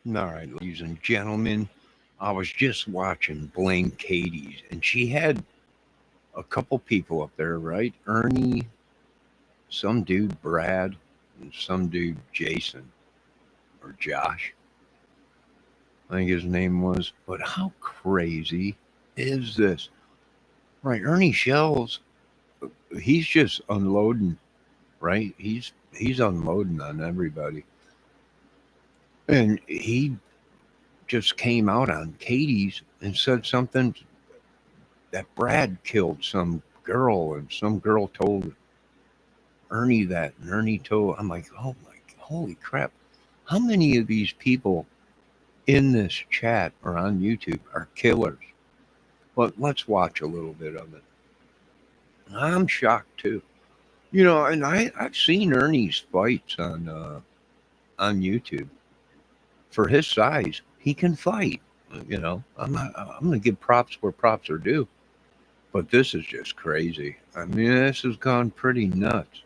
All right, ladies and gentlemen, I was just watching Blame Katie's, and she had a couple people up there, right? Ernie, some dude Brad, and some dude Jason or Josh, I think his name was. But how crazy is this? Right, Ernie Shells, he's just unloading, right? He's unloading on everybody. And he just came out on Katie's and said something that Brad killed some girl, and some girl told Ernie that, and Ernie told. I'm like, oh my, holy crap! How many of these people in this chat or on YouTube are killers? But let's watch a little bit of it. I'm shocked too. And I've seen Ernie's fights on YouTube. For his size, he can fight. I'm gonna give props where props are due. But this is just crazy. I mean, this has gone pretty nuts.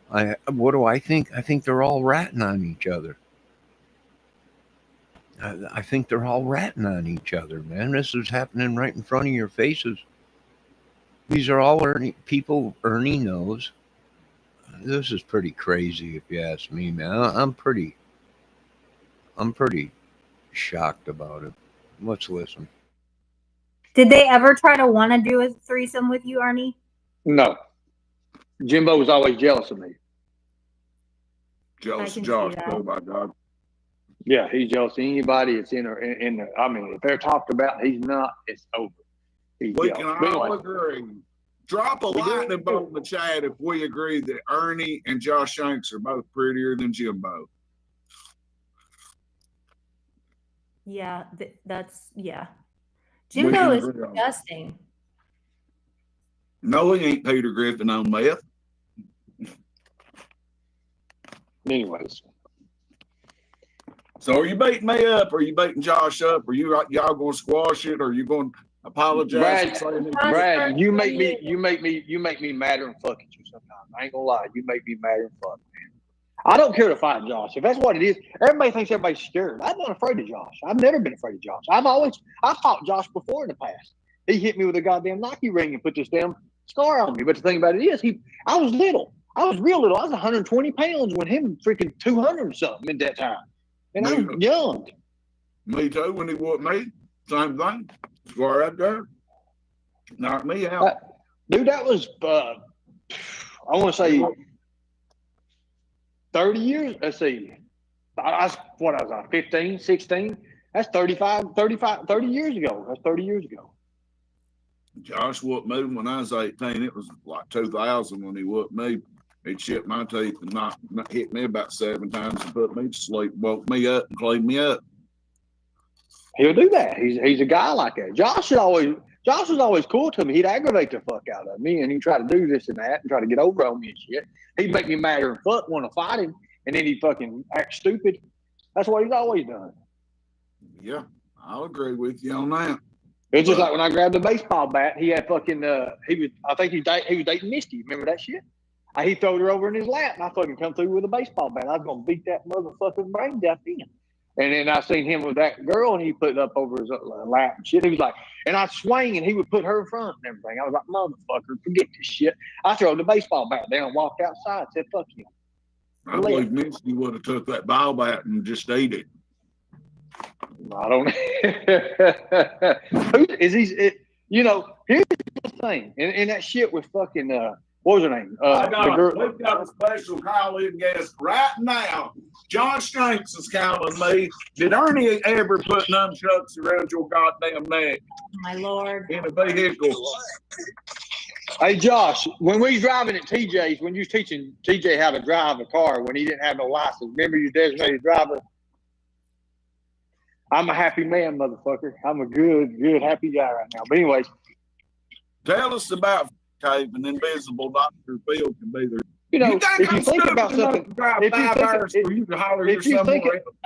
What do I think? I think they're all ratting on each other. I think they're all ratting on each other, man. This is happening right in front of your faces. These are all people Ernie knows. This is pretty crazy, if you ask me, man. I'm pretty shocked about it. Let's listen. Did they ever try to want to do a threesome with you, Ernie? No. Jimbo was always jealous of me. Jealous of Josh, oh my God. Yeah, he's jealous of anybody that's in there. I mean, if they're talked about, he's not, it's over. We can all agree. Drop a lightning bolt in the chat if we agree that Ernie and Josh Shanks are both prettier than Jimbo. Yeah, yeah. Jimbo is disgusting. No, he ain't Peter Griffin on meth. Anyways. So are you beating me up? Or are you beating Josh up? Are y'all going to squash it? Or are you going to apologize? Brad, you make me madder and fuck at you sometimes. I ain't gonna lie, you make me madder and fuck, man. I don't care to fight Josh. If that's what it is, everybody thinks everybody's scared. I'm not afraid of Josh. I've never been afraid of Josh. I fought Josh before in the past. He hit me with a goddamn Nike ring and put this damn scar on me. But the thing about it is, I was little. I was real little. I was 120 pounds when him freaking 200 something in that time. And I'm young. Me too, when he whooped me. Same thing. Scar right there. Knocked me out. Dude, that was, I want to say 30 years. Let's see. I was 15, 16. That's 30 years ago. That's 30 years ago. Josh whooped me when I was 18. It was like 2000 when he whooped me. He chipped my teeth and hit me about 7 times and put me to sleep, woke me up and cleaned me up. He'll do that. He's a guy like that. Josh was always cool to me. He'd aggravate the fuck out of me, and he'd try to do this and that and try to get over on me and shit. He'd make me madder and fuck, want to fight him, and then he'd fucking act stupid. That's what he's always done. Yeah, I'll agree with you on that. It's just like when I grabbed the baseball bat, he had fucking he was dating Misty. Remember that shit? He threw her over in his lap, and I fucking come through with a baseball bat. I was gonna beat that motherfucker's brains out then. And then I seen him with that girl, and he put it up over his lap and shit. He was like, and I'd swing, and he would put her in front and everything. I was like, motherfucker, forget this shit. I threw the baseball bat down and walked outside and said, fuck you. I believe Misty would have took that ball bat and just ate it. I don't know. Here's the thing. And that shit was fucking, what was her name? We've got a special call-in guest right now. Josh Shanks is calling me. Did Ernie ever put nunchucks around your goddamn neck? My Lord. In a vehicle. Hey, Josh, when we was driving at TJ's, when you was teaching TJ how to drive a car when he didn't have no license, remember your designated driver? I'm a happy man, motherfucker. I'm a good, happy guy right now. But anyways. Tell us about Cave and Invisible Dr. Phil can be there. If you think about something,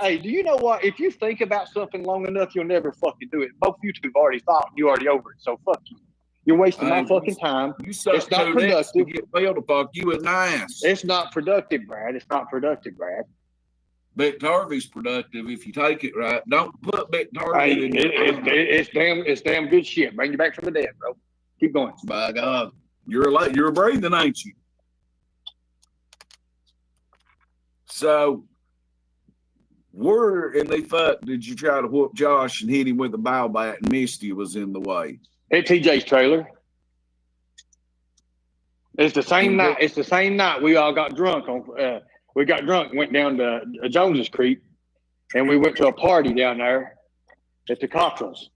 hey, do you know what? If you think about something long enough, you'll never fucking do it. Both you two have already thought, you already over it. So fuck you. You're wasting my fucking time. It's not productive. To get Phil to fuck you in the ass. It's not productive, Brad. It's not productive, Brad. Beck Harvey's productive if you take it right. Don't put Beck Harvey Hey, in it's damn good shit. Bring you back from the dead, bro. Keep going. By God, you're breathing, ain't you? So, where in the fuck did you try to whoop Josh and hit him with a bow bat and Misty was in the way? At TJ's trailer. It's the same night. It's the same night we all got drunk on. We got drunk and went down to Jones's Creek, and we went to a party down there at the Cottrells.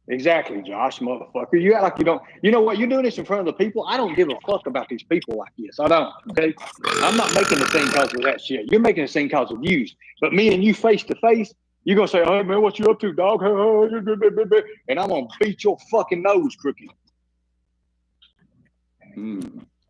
Exactly, Josh, motherfucker. You act like you don't. You know what? You're doing this in front of the people. I don't give a fuck about these people like this. I don't. Okay, I'm not making the scene because of that shit. You're making the scene because of views. But me and you face to face, you're gonna say, "Hey man, what you up to, dog?" And I'm gonna beat your fucking nose crooked.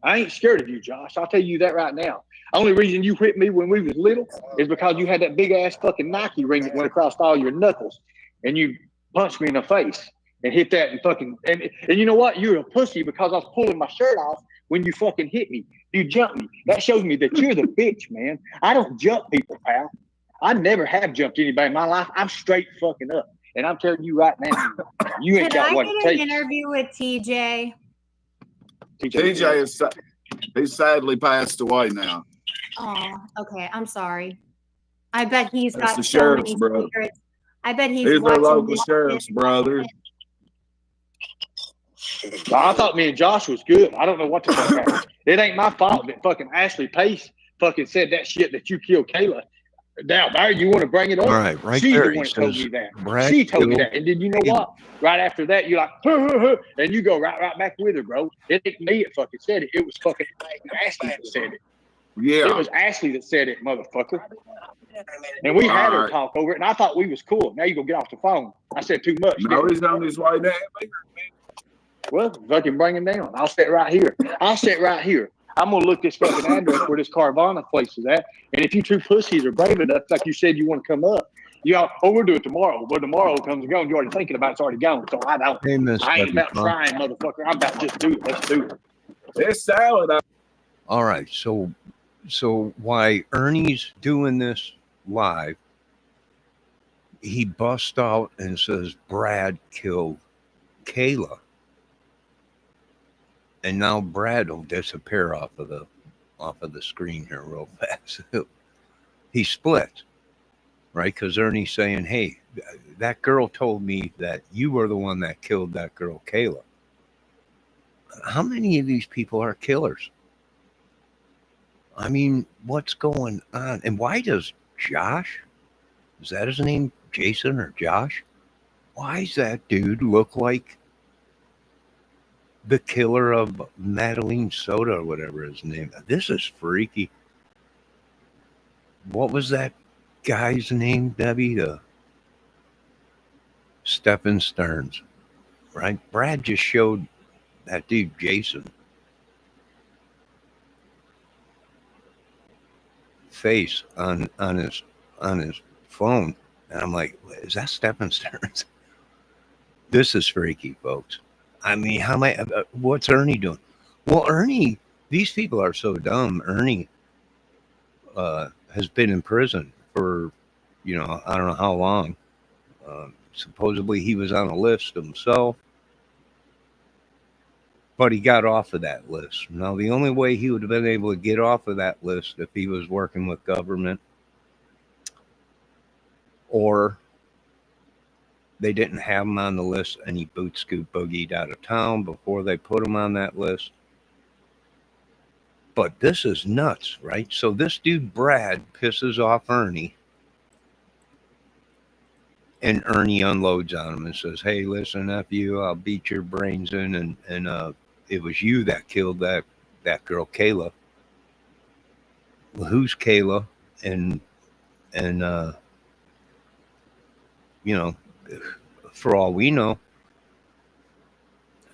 I ain't scared of you, Josh. I'll tell you that right now. Only reason you hit me when we was little is because you had that big ass fucking Nike ring that went across all your knuckles, and you punched me in the face and hit that and fucking and you know what? You're a pussy because I was pulling my shirt off when you fucking hit me. You jumped me. That shows me that you're the bitch, man. I don't jump people, pal. I never have jumped anybody in my life. I'm straight fucking up, and I'm telling you right now, you ain't got what it Can I takes. get an interview with TJ? TJ is he's sadly passed away now. Oh, okay. I'm sorry. I bet he's That's got the so sheriff's many brother. secrets. I bet he's He's our watching local this sheriff's shit. brother. I thought me and Josh was good. I don't know what the fuck happened. It ain't my fault that fucking Ashley Pace fucking said that shit that you killed Kayla. Now, Barry, you want to bring it up? All right, right She's there. the one He that told says, me that. Brad She told me killed that. And then you know what? Right after that, you're like, and you go right back with her, bro. It ain't me that fucking said it. It was fucking Ashley that said it. Yeah. It was Ashley that said it, motherfucker. And we had her talk over it, and I thought we was cool. Now you go get off the phone. I said too much. No, he's on his way down. Well, fucking bring him down. I'll sit right here. I'm gonna look this fucking address where this Carvana place is at. And if you two pussies are brave enough, like you said, you want to come up, we'll do it tomorrow. But tomorrow comes and goes. You're already thinking about it's already gone. So I don't. Hey, Miss I ain't about Debbie, trying, motherfucker. I'm about just do it. Let's do it. It's salad. all right, so why Ernie's doing this live, he busts out and says Brad killed Kayla. And now Brad will disappear off of the screen here real fast. He split, right? Because Ernie's saying, hey, that girl told me that you were the one that killed that girl, Kayla. How many of these people are killers? I mean, what's going on? And why does Josh, is that his name, Jason or Josh? Why does that dude look like the killer of Madeline Soda or whatever his name? This is freaky. What was that guy's name, Debbie? Stephen Stearns, right? Brad just showed that dude, Jason, face on his phone. And I'm like, is that Stephen Stearns? This is freaky, folks. I mean, what's Ernie doing? Well, Ernie, these people are so dumb. Ernie has been in prison for, I don't know how long. Supposedly he was on a list himself, but he got off of that list. Now, the only way he would have been able to get off of that list if he was working with government, or they didn't have him on the list and he boot scoot boogied out of town before they put him on that list. But this is nuts, right? So this dude, Brad, pisses off Ernie. And Ernie unloads on him and says, hey, listen, nephew, I'll beat your brains in. And it was you that killed that girl, Kayla. Well, who's Kayla? And for all we know,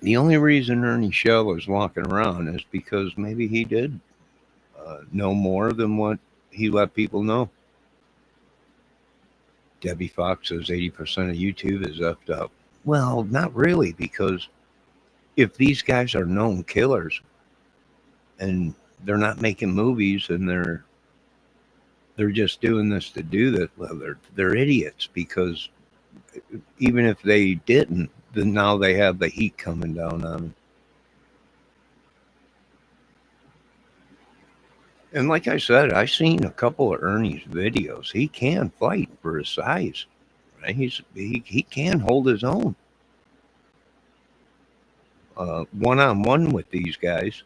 the only reason Ernie Shell is walking around is because maybe he did know more than what he let people know. Debbie Fox says 80% of YouTube is effed up. Well, not really, because if these guys are known killers and they're not making movies and they're They're just doing this to do that. Well, they're idiots, because even if they didn't, then now they have the heat coming down on them. And like I said, I seen a couple of Ernie's videos. He can fight for his size. Right? He can hold his own. One-on-one with these guys.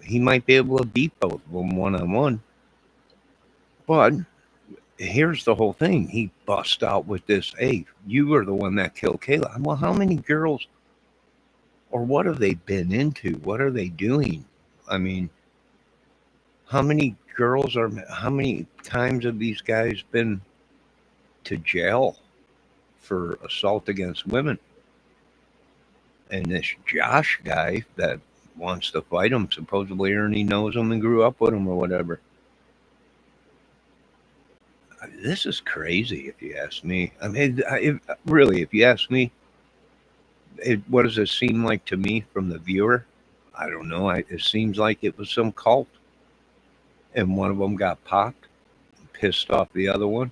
He might be able to beat both of them one-on-one. But here's the whole thing. He bust out with this, hey, you were the one that killed Kayla. Well, how many girls, or what have they been into? What are they doing? I mean, how many times have these guys been to jail for assault against women? And this Josh guy that wants to fight him, supposedly Ernie knows him and grew up with him or whatever. This is crazy, if you ask me. I mean, really, if you ask me, what does it seem like to me from the viewer? I don't know. It seems like it was some cult, and one of them got popped, pissed off the other one,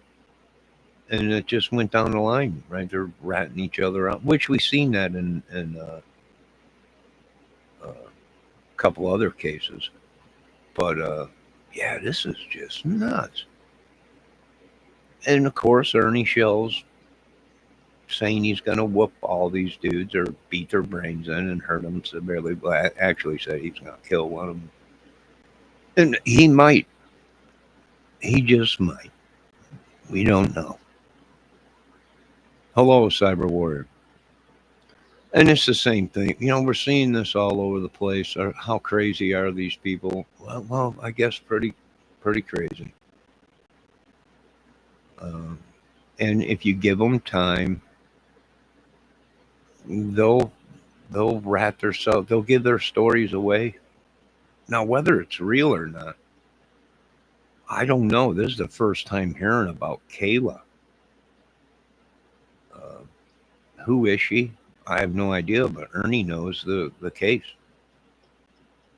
and it just went down the line. Right, they're ratting each other out, which we've seen that in a couple other cases. But yeah, this is just nuts. And of course, Ernie Shell's saying he's going to whoop all these dudes or beat their brains in and hurt them severely. But actually said he's going to kill one of them. And he might. He just might. We don't know. Hello, Cyber Warrior. And it's the same thing. You know, we're seeing this all over the place. How crazy are these people? Well, I guess pretty crazy. And if you give them time, they'll rat themselves. They'll give their stories away. Now, whether it's real or not, I don't know. This is the first time hearing about Kayla. Who is she? I have no idea, but Ernie knows the case.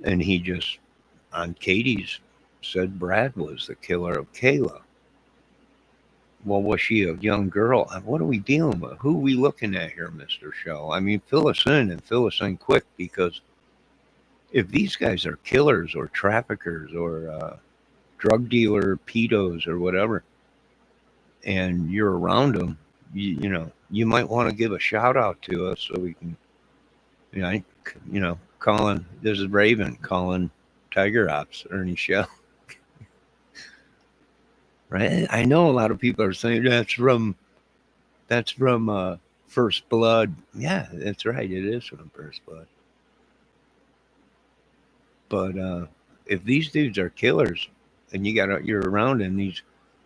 And he just, on Katie's, said Brad was the killer of Kayla. Well, was she a young girl? What are we dealing with? Who are we looking at here, Mr. Shell? I mean, fill us in, and fill us in quick, because if these guys are killers or traffickers or drug dealer, pedos or whatever, and you're around them, you know, you might want to give a shout out to us so we can, calling, this is Raven calling Tiger Ops, Ernie Shell. Right? I know a lot of people are saying that's from First Blood. Yeah, that's right. It is from First Blood. But if these dudes are killers, and you're around in these,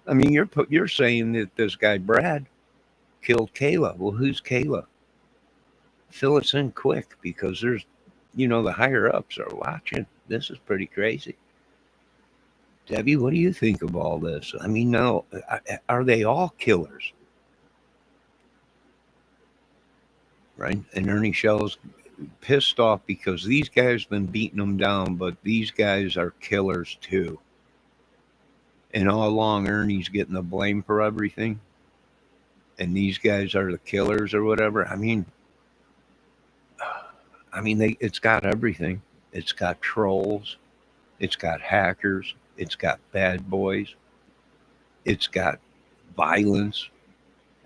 I mean, you're saying that this guy Brad killed Kayla. Well, who's Kayla? Fill us in quick, because there's, the higher ups are watching. This is pretty crazy. Debbie, what do you think of all this? I mean, now, are they all killers? Right? And Ernie Shell's pissed off because these guys been beating them down, but these guys are killers too. And all along, Ernie's getting the blame for everything. And these guys are the killers or whatever. I mean, it's got everything. It's got trolls. It's got hackers. It's got bad boys. It's got violence.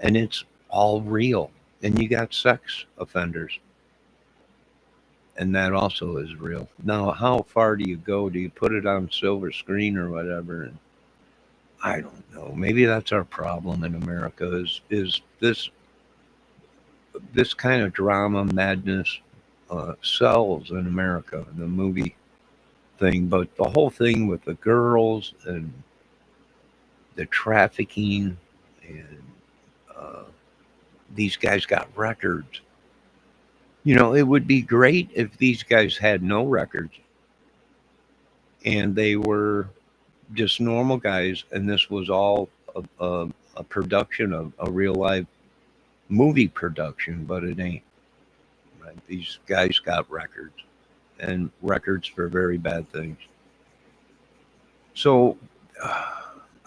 And it's all real. And you got sex offenders. And that also is real. Now, how far do you go? Do you put it on silver screen or whatever? And I don't know. Maybe that's our problem in America is this kind of drama madness sells in America, the movie thing. But the whole thing with the girls and the trafficking and these guys got records. It would be great if these guys had no records and they were just normal guys, and this was all a production of a real life movie production, but it ain't. Right? These guys got records, and records for very bad things. So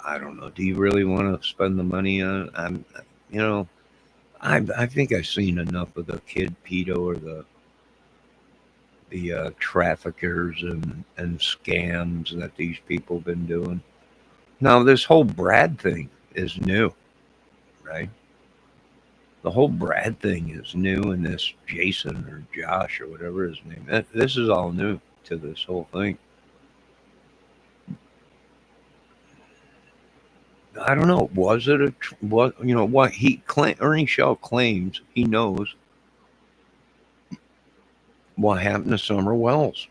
I don't know. Do you really want to spend the money on? You know, I think I've seen enough of the kid pedo or the traffickers and scams that these people have been doing. Now, this whole Brad thing is new, right? The whole Brad thing is new, and this Jason or Josh or whatever his name. This is all new to this whole thing. I don't know. Was it what what Ernie Shell claims he knows what happened to Summer Wells.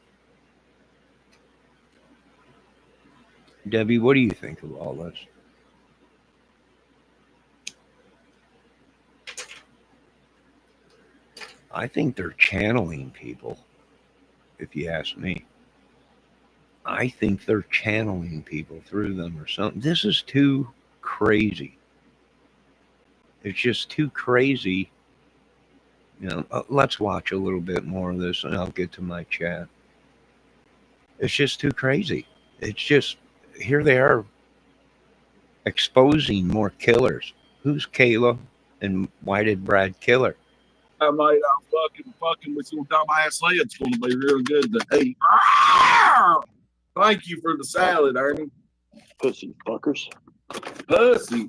Debbie, what do you think of all this? I think they're channeling people, if you ask me. I think they're channeling people through them or something. This is too crazy. It's just too crazy. Let's watch a little bit more of this and I'll get to my chat. It's just too crazy. It's just, here they are exposing more killers. Who's Kayla and why did Brad kill her? I might fucking with your dumb ass head. It's going to be real good to eat. Thank you for the salad, Ernie. Pussy fuckers. Pussy.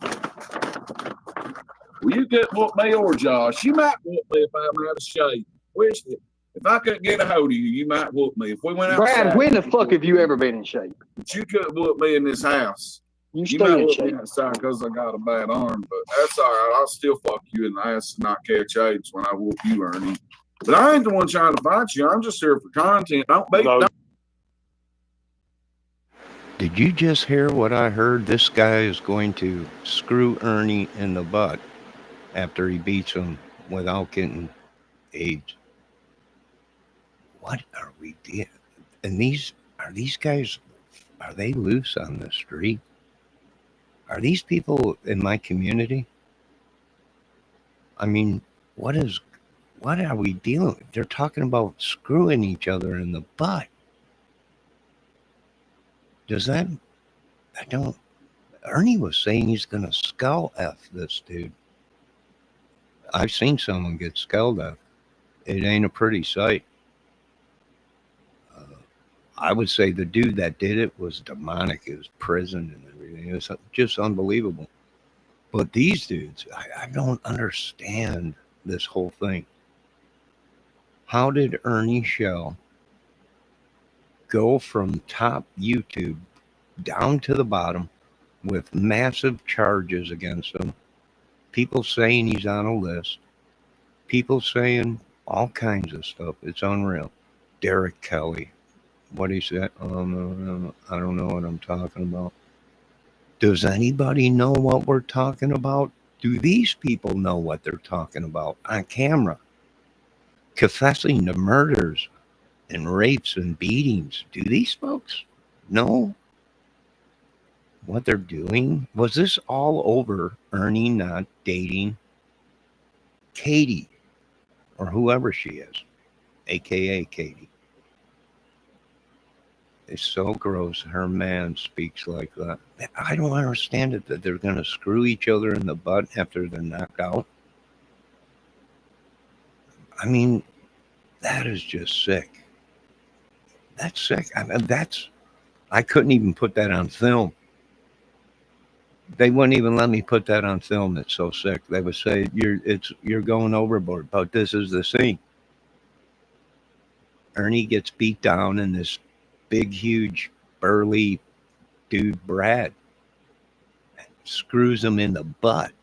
Will you get whoop me or Josh? You might whoop me if I'm out of shape. If I couldn't get a hold of you, you might whoop me. If we went outside, Brad, when the fuck have you ever been in shape? But you couldn't whoop me in this house. You You stay might in whoop me shape. outside because I got a bad arm, but that's all right. I'll still fuck you in the ass and not catch AIDS when I whoop you, Ernie. But I ain't the one trying to fight you. I'm just here for content. Did you just hear what I heard? This guy is going to screw Ernie in the butt after he beats him without getting AIDS. What are we doing? And these guys, are they loose on the street? Are these people in my community? I mean, what are we dealing with? They're talking about screwing each other in the butt. Ernie was saying he's going to skull F this dude. I've seen someone get skulled F. It ain't a pretty sight. I would say the dude that did it was demonic. It was prison and everything. It was just unbelievable. But these dudes, I don't understand this whole thing. How did Ernie Shell go from top YouTube down to the bottom with massive charges against him? People saying he's on a list. People saying all kinds of stuff. It's unreal. Derek Kelly. What he said? Oh, no, I don't know what I'm talking about. Does anybody know what we're talking about? Do these people know what they're talking about on camera? Confessing to murders and rapes and beatings. Do these folks know what they're doing? Was this all over Ernie not dating Katie or whoever she is, aka Katie? It's so gross. Her man speaks like that. I don't understand it, that they're going to screw each other in the butt after they're knocked out. I mean, that is just sick. That's sick. I mean, I couldn't even put that on film. They wouldn't even let me put that on film. It's so sick. They would say you're going overboard, but this is the scene. Ernie gets beat down and this big, huge, burly dude, Brad, screws him in the butt.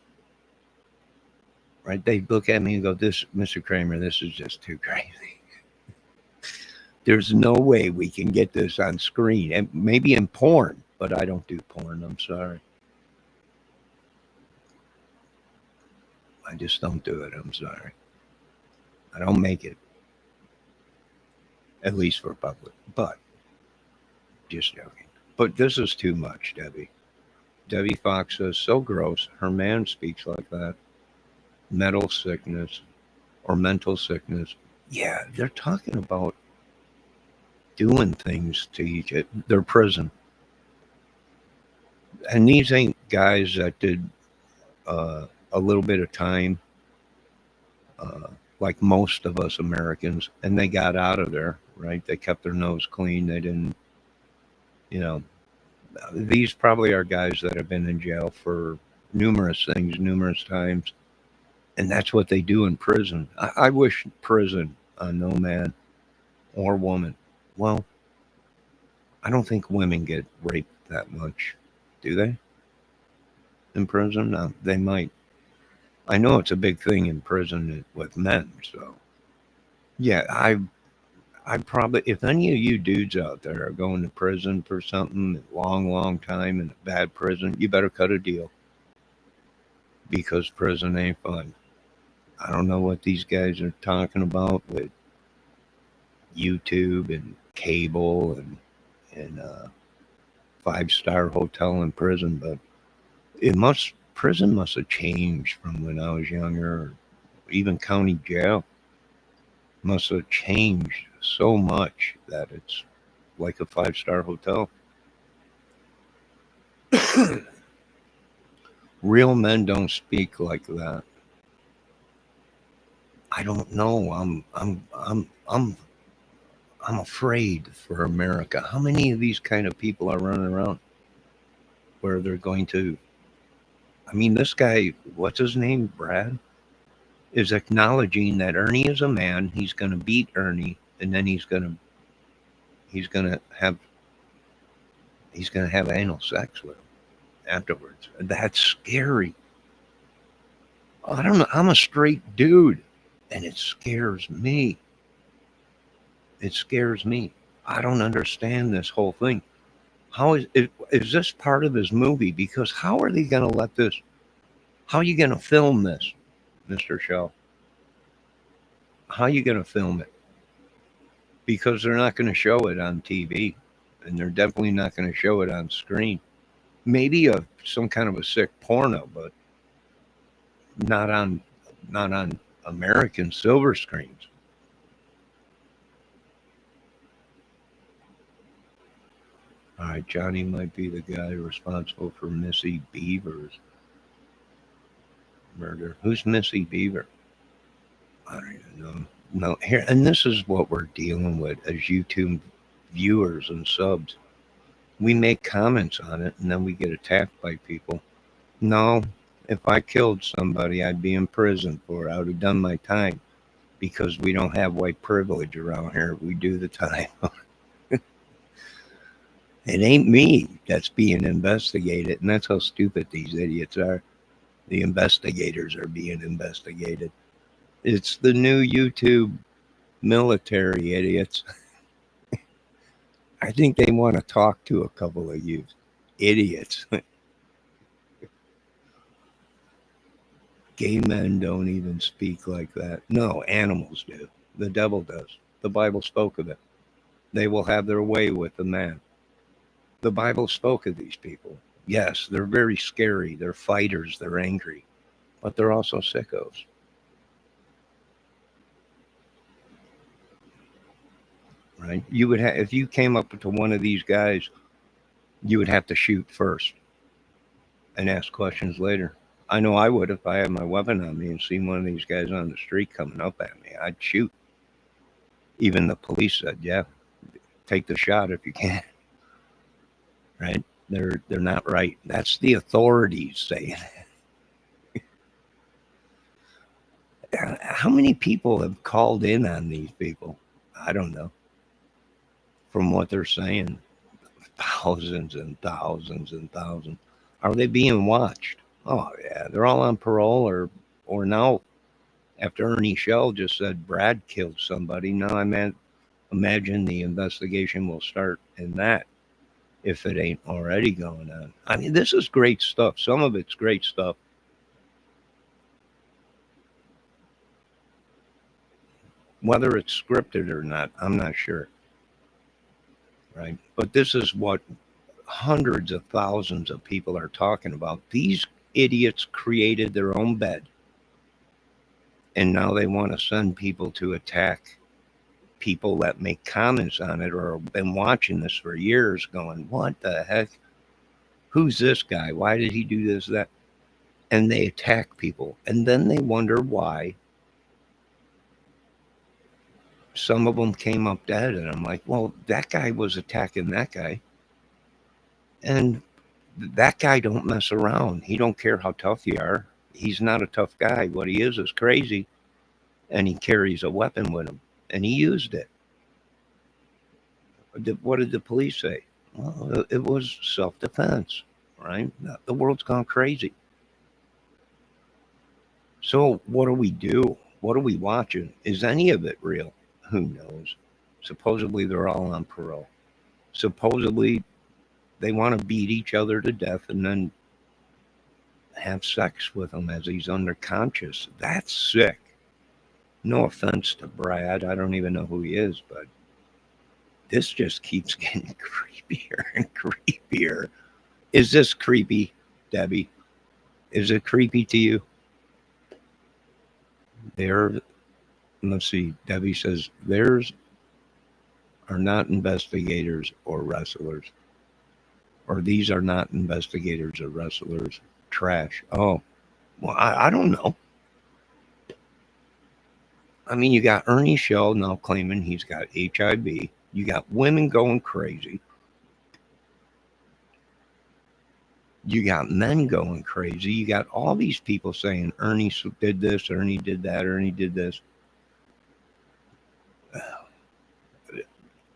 Right? They look at me and go, "This, Mr. Kramer, this is just too crazy. There's no way we can get this on screen. And maybe in porn, but I don't do porn. I'm sorry. I just don't do it. I'm sorry. I don't make it. At least for public. But just joking. But this is too much, Debbie. Debbie Fox says, so gross. Her man speaks like that. Mental sickness. Yeah, they're talking about doing things to each other. Their prison. And these ain't guys that did a little bit of time, uh, like most of us Americans, and they got out of there, right? They kept their nose clean. They didn't, you know, these probably are guys that have been in jail for numerous things, numerous times, and that's what they do in prison. I wish prison on no man or woman. Well, I don't think women get raped that much, do they? In prison? No, they might. I know it's a big thing in prison with men. So, yeah, I probably, if any of you dudes out there are going to prison for something a long, long time in a bad prison, you better cut a deal because prison ain't fun. I don't know what these guys are talking about with YouTube and cable and five-star hotel in prison, but prison must have changed from when I was younger. Even county jail must have changed so much that it's like a five-star hotel. Real men don't speak like that. I don't know. I'm afraid for America. How many of these kind of people are running around where they're going to? I mean, this guy, what's his name, Brad, is acknowledging that Ernie is a man. He's going to beat Ernie, and then he's going to have anal sex with him afterwards. That's scary. I don't know. I'm a straight dude, and it scares me. It scares me. I don't understand this whole thing. How is this part of his movie? Because how are they going to let this? How are you going to film this, Mr. Shell? How are you going to film it? Because they're not going to show it on TV, and they're definitely not going to show it on screen. Maybe some kind of a sick porno, but not on American silver screens. All right, Johnny might be the guy responsible for Missy Beaver's murder. Who's Missy Beaver? I don't even know. No, here, and this is what we're dealing with as YouTube viewers and subs. We make comments on it, and then we get attacked by people. No, if I killed somebody, I'd be in prison for it. I would have done my time because we don't have white privilege around here. We do the time. It ain't me that's being investigated, and that's how stupid these idiots are. The investigators are being investigated. It's the new YouTube military idiots. I think they want to talk to a couple of you idiots. Gay men don't even speak like that. No, animals do. The devil does. The Bible spoke of it. They will have their way with the man. The Bible spoke of these people. Yes, they're very scary. They're fighters. They're angry. But they're also sickos. Right? You would have, if you came up to one of these guys, you would have to shoot first and ask questions later. I know I would if I had my weapon on me and seen one of these guys on the street coming up at me. I'd shoot. Even the police said, yeah, take the shot if you can. Right? They're not right. That's the authorities saying it. How many people have called in on these people? I don't know. From what they're saying, thousands and thousands and thousands. Are they being watched? Oh yeah, they're all on parole or now. After Ernie Shell just said Brad killed somebody, now imagine the investigation will start in that. If it ain't already going on. I mean, this is great stuff. Some of it's great stuff. Whether it's scripted or not, I'm not sure. Right? But this is what hundreds of thousands of people are talking about. These idiots created their own bed. And now they want to send people to attack people that make comments on it or have been watching this for years going, what the heck? Who's this guy? Why did he do this, that? And they attack people. And then they wonder why some of them came up dead. And I'm like, well, that guy was attacking that guy. And that guy don't mess around. He don't care how tough you are. He's not a tough guy. What he is crazy. And he carries a weapon with him. And he used it. What did the police say? Well, it was self-defense, right? The world's gone crazy. So what do we do? What are we watching? Is any of it real? Who knows? Supposedly they're all on parole. Supposedly they want to beat each other to death and then have sex with him as he's unconscious. That's sick. No offense to Brad. I don't even know who he is, but this just keeps getting creepier and creepier. Is this creepy, Debbie? Is it creepy to you? Let's see. Debbie says, theirs are not investigators or wrestlers. Or these are not investigators or wrestlers. Trash. Oh, well, I don't know. I mean, you got Ernie Shell now claiming he's got HIV. You got women going crazy. You got men going crazy. You got all these people saying Ernie did this, Ernie did that, Ernie did this.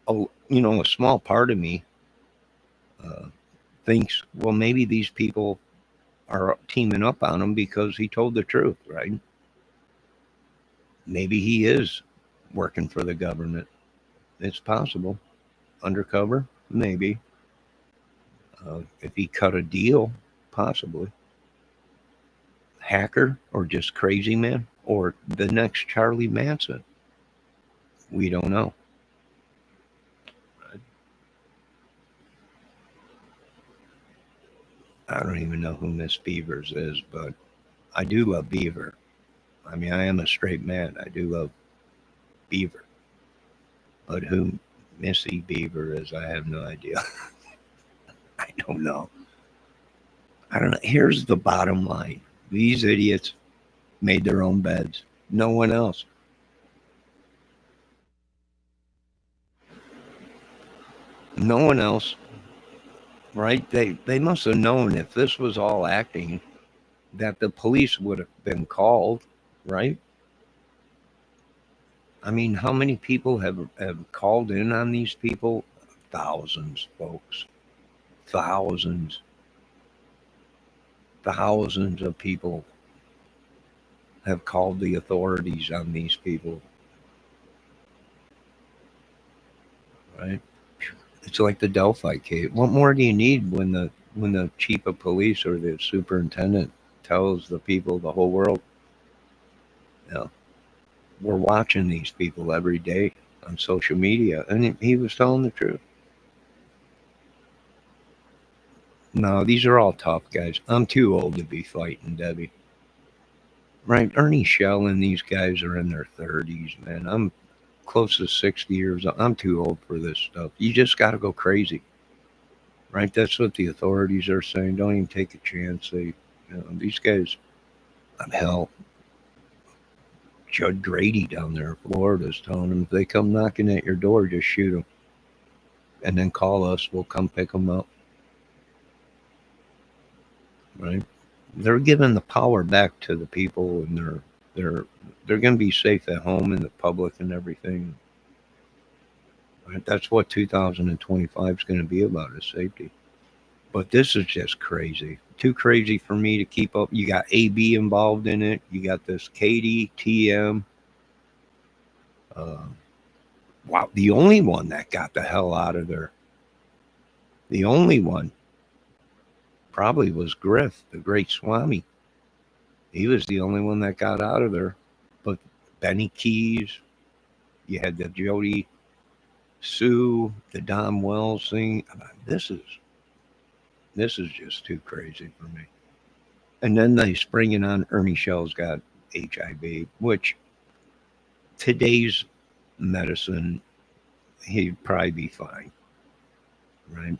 Oh, a small part of me thinks, well, maybe these people are teaming up on him because he told the truth, right? Maybe he is working for the government. It's possible. Undercover, maybe. If he cut a deal, possibly. Hacker or just crazy man or the next Charlie Manson. We don't know. I don't even know who Miss Beavers is, but I do love Beaver. I mean, I am a straight man. I do love Beaver. But who Missy Beaver is, I have no idea. I don't know. I don't know. Here's the bottom line. These idiots made their own beds. No one else. No one else. Right? They must have known if this was all acting that the police would have been called, right? I mean, how many people have called in on these people? Thousands, folks. Thousands. Thousands of people have called the authorities on these people. Right? It's like the Delphi case. What more do you need when the chief of police or the superintendent tells the people, the whole world, we're watching these people every day on social media, and he was telling the truth. No, these are all tough guys. I'm too old to be fighting, Debbie. Right? Ernie Shell and these guys are in their 30s, man. I'm close to 60 years old. I'm too old for this stuff. You just got to go crazy. Right? That's what the authorities are saying. Don't even take a chance. These guys, hell, Judge Grady down there in Florida is telling them if they come knocking at your door, just shoot them. And then call us. We'll come pick them up. Right? They're giving the power back to the people, and they're going to be safe at home in the public and everything. Right? That's what 2025 is going to be about, is safety. But this is just crazy. Too crazy for me to keep up. You got AB involved in it. You got this Katie, TM. Wow, the only one that got the hell out of there. The only one probably was Griff, the great Swami. He was the only one that got out of there. But Benny Keys, you had the Jody Sue, the Don Wells thing. This is just too crazy for me. And then they spring it on Ernie Shell's got HIV, which today's medicine, he'd probably be fine, right?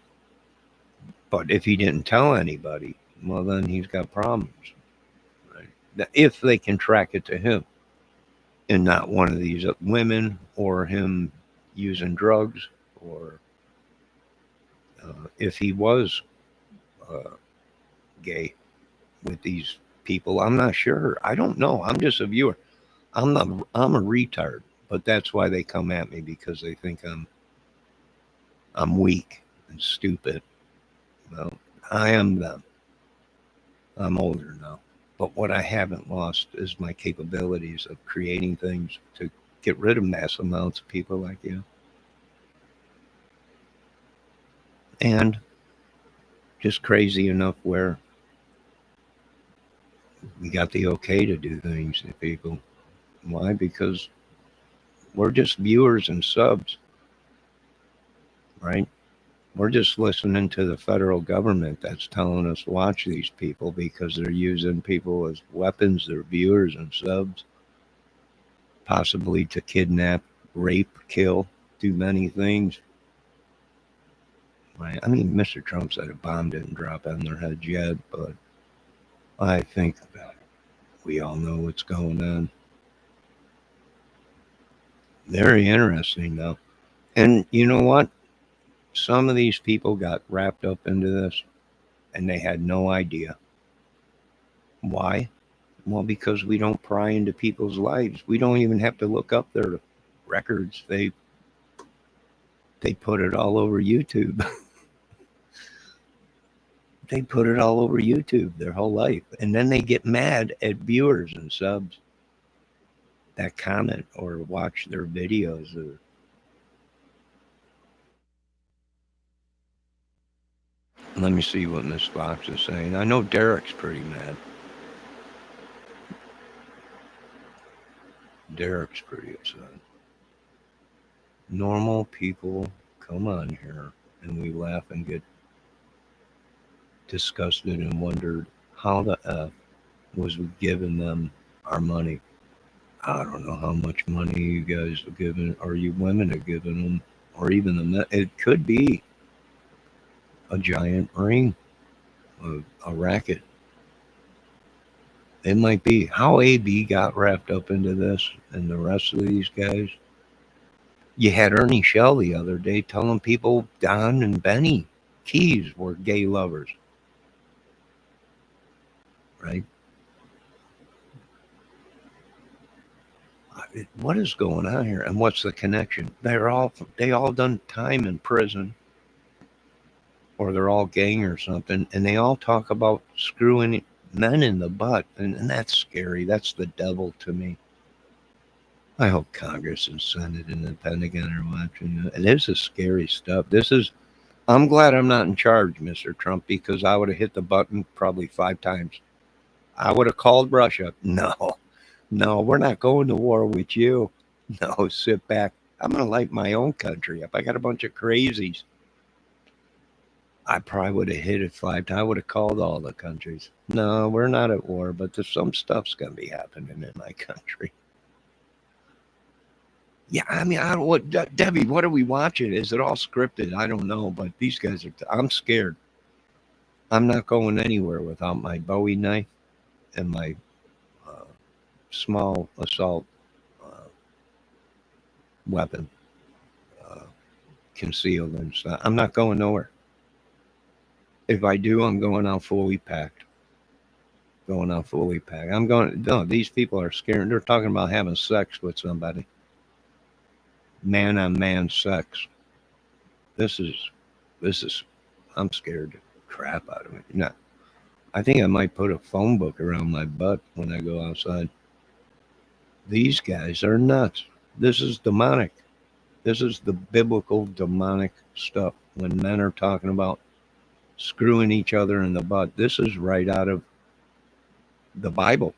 But if he didn't tell anybody, well, then he's got problems. Right? If they can track it to him and not one of these women or him using drugs, or if he was gay with these people, I'm not sure. I don't know. I'm just a viewer. I'm a retard, but that's why they come at me, because they think I'm weak and stupid. Well, I am them. I'm older now. But what I haven't lost is my capabilities of creating things to get rid of mass amounts of people like you. And just crazy enough where we got the okay to do things to people. Why? Because we're just viewers and subs, right? We're just listening to the federal government that's telling us watch these people because they're using people as weapons. They're viewers and subs, possibly to kidnap, rape, kill, do many things. Right? I mean, Mr. Trump said a bomb didn't drop on their heads yet, but I think that we all know what's going on. Very interesting, though. And you know what? Some of these people got wrapped up into this and they had no idea. Why? Well, because we don't pry into people's lives. We don't even have to look up their records. They put it all over YouTube. They put it all over YouTube their whole life. And then they get mad at viewers and subs that comment or watch their videos. Let me see what Miss Fox is saying. I know Derek's pretty mad. Derek's pretty upset. Normal people come on here and we laugh and get disgusted and wondered how the F was we giving them our money. I don't know how much money you guys are giving, or you women are giving them, or even the men. It could be a giant ring, a racket. It might be how AB got wrapped up into this and the rest of these guys. You had Ernie Shell the other day telling people Don and Benny Keys were gay lovers. Right? What is going on here? And what's the connection? They all done time in prison, or they're all gang or something, and they all talk about screwing men in the butt, and that's scary. That's the devil to me. I hope Congress and Senate and the Pentagon are watching. This is scary stuff. I'm glad I'm not in charge, Mr. Trump, because I would have hit the button probably 5 times. I would have called Russia. No, we're not going to war with you. No, sit back. I'm going to light my own country up. I got a bunch of crazies. I probably would have hit it 5 times. I would have called all the countries. No, we're not at war, but there's some stuff's going to be happening in my country. Yeah, I mean, Debbie, what are we watching? Is it all scripted? I don't know, but these guys I'm scared. I'm not going anywhere without my Bowie knife and my small assault weapon concealed and stuff. I'm not going nowhere. If I do, I'm going out fully packed. No, these people are scared. They're talking about having sex with somebody. Man on man sex. This is, I'm scared the crap out of it. No, I think I might put a phone book around my butt when I go outside. These guys are nuts. This is demonic. This is the biblical demonic stuff. When men are talking about screwing each other in the butt, this is right out of the Bible.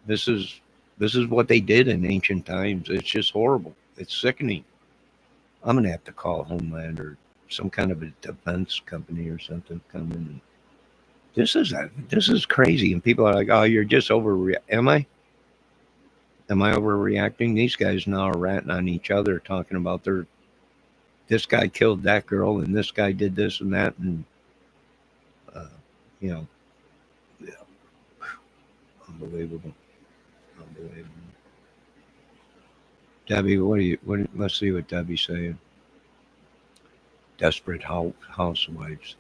This is what they did in ancient times. It's just horrible. It's sickening. I'm gonna have to call Homeland or some kind of a defense company or something come in. This is crazy, and people are like, "Oh, you're just overreacting." Am I? Am I overreacting? These guys now are ratting on each other, talking about their this guy killed that girl and this guy did this and that, and you know, yeah, unbelievable. Debbie, let's see what Debbie's saying. Desperate housewives.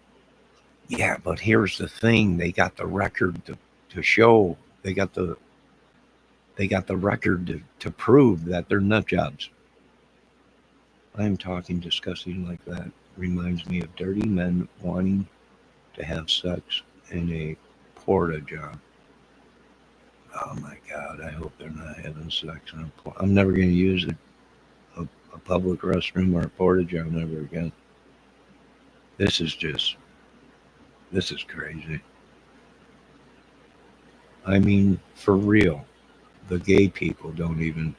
Yeah, but here's the thing: they got the record to show. They got the record to prove that they're nut jobs. I'm talking disgusting like that. Reminds me of dirty men wanting to have sex in a porta john. Oh my God! I hope they're not having sex in a I'm never going to use a public restroom or a porta john ever again. This is crazy. I mean, for real, the gay people don't even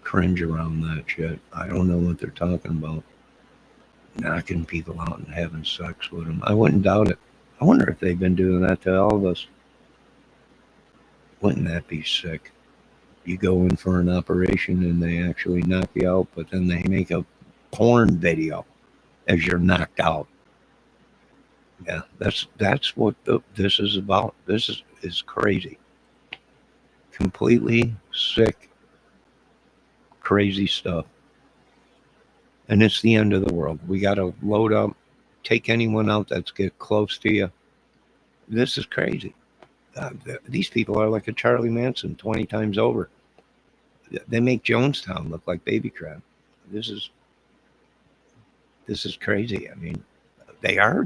cringe around that shit. I don't know what they're talking about. Knocking people out and having sex with them. I wouldn't doubt it. I wonder if they've been doing that to all of us. Wouldn't that be sick? You go in for an operation and they actually knock you out, but then they make a porn video as you're knocked out. Yeah, that's what this is about. This is crazy. Completely sick, crazy stuff. And it's the end of the world. We got to load up, take anyone out that's get close to you. This is crazy. These people are like a Charlie Manson 20 times over. They make Jonestown look like baby crap. This is crazy. I mean, they are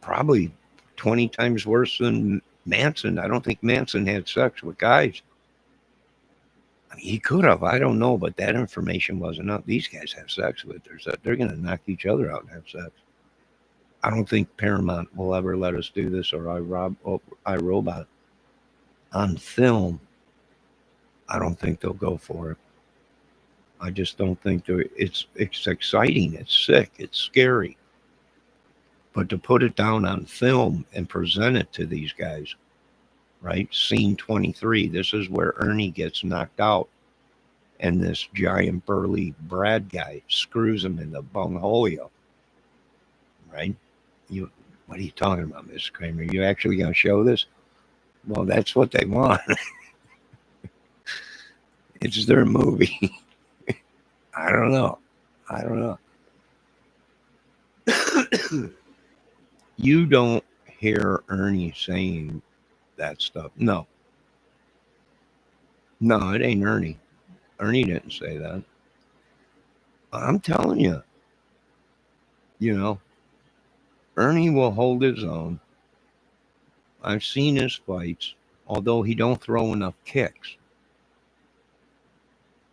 probably 20 times worse than Manson. I don't think Manson had sex with guys. I mean, he could have. I don't know, but that information wasn't out. These guys have sex with. They're going to knock each other out and have sex. I don't think Paramount will ever let us do this, or iRobot on film. I don't think they'll go for it. I just don't think it's exciting. It's sick. It's scary. But to put it down on film and present it to these guys, right? Scene 23. This is where Ernie gets knocked out, and this giant burly Brad guy screws him in the bunghole. Right? What are you talking about, Mr. Kramer? You actually going to show this? Well, that's what they want. It's their movie. I don't know. You don't hear Ernie saying that stuff. No, it ain't Ernie. Ernie didn't say that. I'm telling you, Ernie will hold his own. I've seen his fights, although he don't throw enough kicks.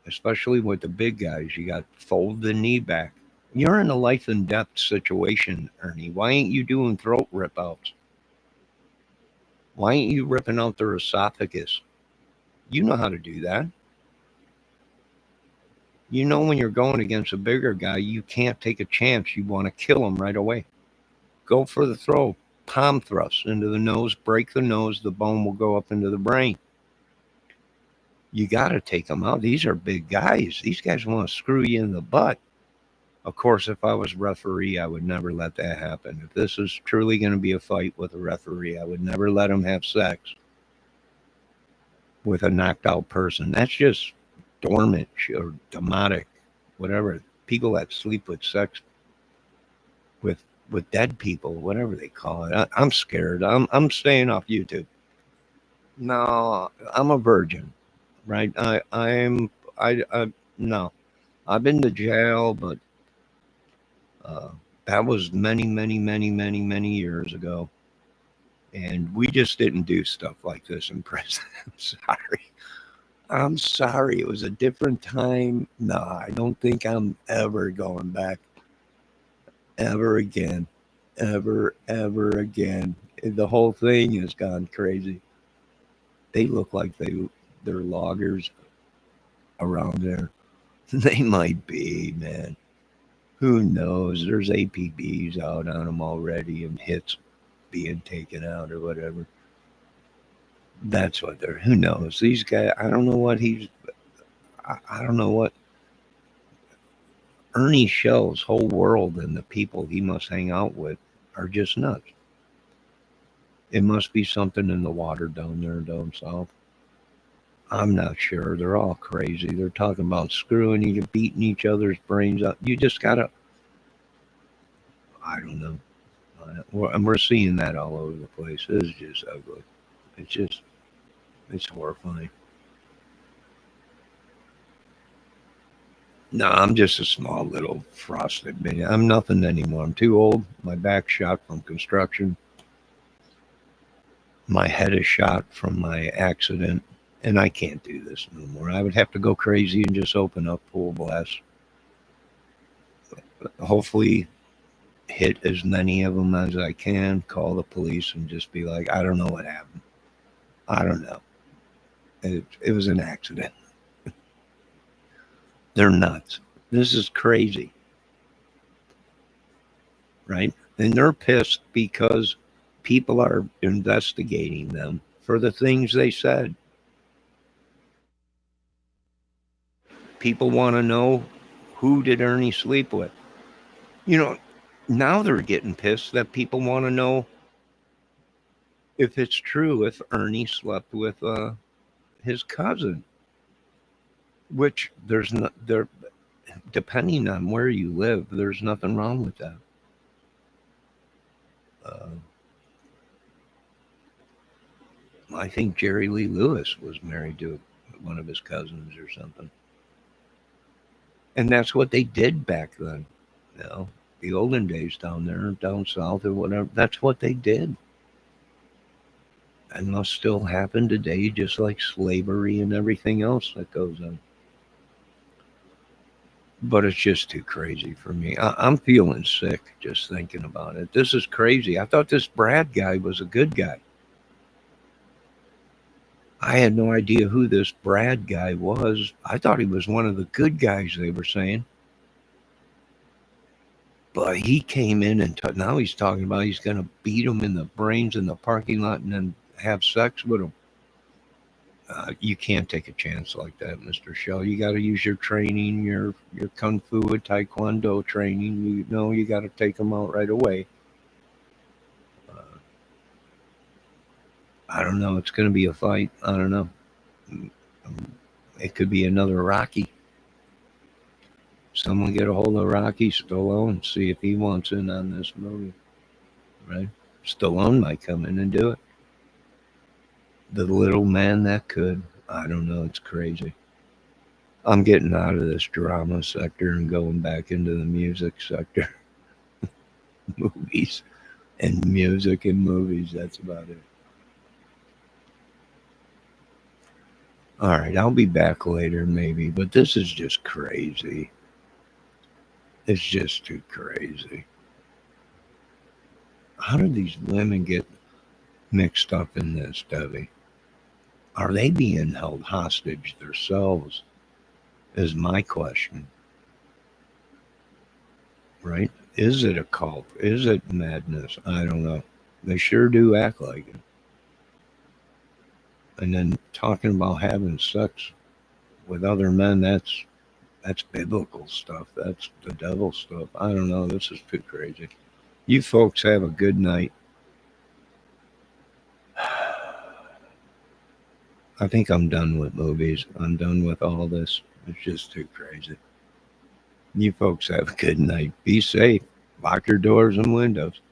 Especially with the big guys. You got to fold the knee back. You're in a life and death situation, Ernie. Why ain't you doing throat rip outs? Why ain't you ripping out their esophagus? You know how to do that. You know when you're going against a bigger guy, you can't take a chance. You want to kill him right away. Go for the throw. Palm thrust into the nose, break the nose, the bone will go up into the brain. You got to take them out. These are big guys. These guys want to screw you in the butt. Of course, if I was referee, I would never let that happen. If this is truly going to be a fight with a referee, I would never let him have sex with a knocked out person. That's just dormant or demotic, whatever. People that sleep with sex with dead people, whatever they call it. I'm scared. I'm staying off YouTube. No, I'm a virgin, right? No. I've been to jail, but that was many years ago. And we just didn't do stuff like this in prison. I'm sorry. It was a different time. No, I don't think I'm ever going back. Ever again. Ever again. The whole thing has gone crazy. They look like they're loggers around there. They might be, man. Who knows? There's APBs out on them already and hits being taken out or whatever. That's what they're. Who knows? These guys. I don't know what I don't know what Ernie Shell's whole world and the people he must hang out with are just nuts. It must be something in the water down there down south. I'm not sure. They're all crazy. They're talking about screwing you, beating each other's brains out. You just gotta, I don't know. And we're seeing that all over the place. It's just ugly. It's horrifying. No, I'm just a small little frosted man. I'm nothing anymore. I'm too old. My back's shot from construction. My head is shot from my accident. And I can't do this no more. I would have to go crazy and just open up full blast. Hopefully hit as many of them as I can, call the police and just be like, I don't know what happened. I don't know. It was an accident. They're nuts. This is crazy. Right? And they're pissed because people are investigating them for the things they said. People want to know, who did Ernie sleep with? You know, now they're getting pissed that people want to know if it's true if Ernie slept with his cousin, which there's not there. Depending on where you live, there's nothing wrong with that. I think Jerry Lee Lewis was married to one of his cousins or something. And that's what they did back then. You know, the olden days down there, down south or whatever, that's what they did. And must still happen today, just like slavery and everything else that goes on. But it's just too crazy for me. I'm feeling sick just thinking about it. This is crazy. I thought this Brad guy was a good guy. I had no idea who this Brad guy was. I thought he was one of the good guys they were saying. But he came in and now he's talking about he's going to beat him in the brains in the parking lot and then have sex with him. You can't take a chance like that, Mr. Shell. You got to use your training, your kung fu and taekwondo training. You know, you got to take them out right away. I don't know. It's going to be a fight. I don't know. It could be another Rocky. Someone get a hold of Rocky Stallone and see if he wants in on this movie. Right? Stallone might come in and do it. The little man that could. I don't know. It's crazy. I'm getting out of this drama sector and going back into the music sector. Movies and music and movies. That's about it. All right, I'll be back later maybe, but this is just crazy. It's just too crazy. How do these women get mixed up in this, Debbie? Are they being held hostage themselves? Is my question. Right? Is it a cult? Is it madness? I don't know. They sure do act like it. And then talking about having sex with other men, that's biblical stuff. That's the devil stuff. I don't know. This is too crazy. You folks have a good night. I think I'm done with movies. I'm done with all this. It's just too crazy. You folks have a good night. Be safe. Lock your doors and windows.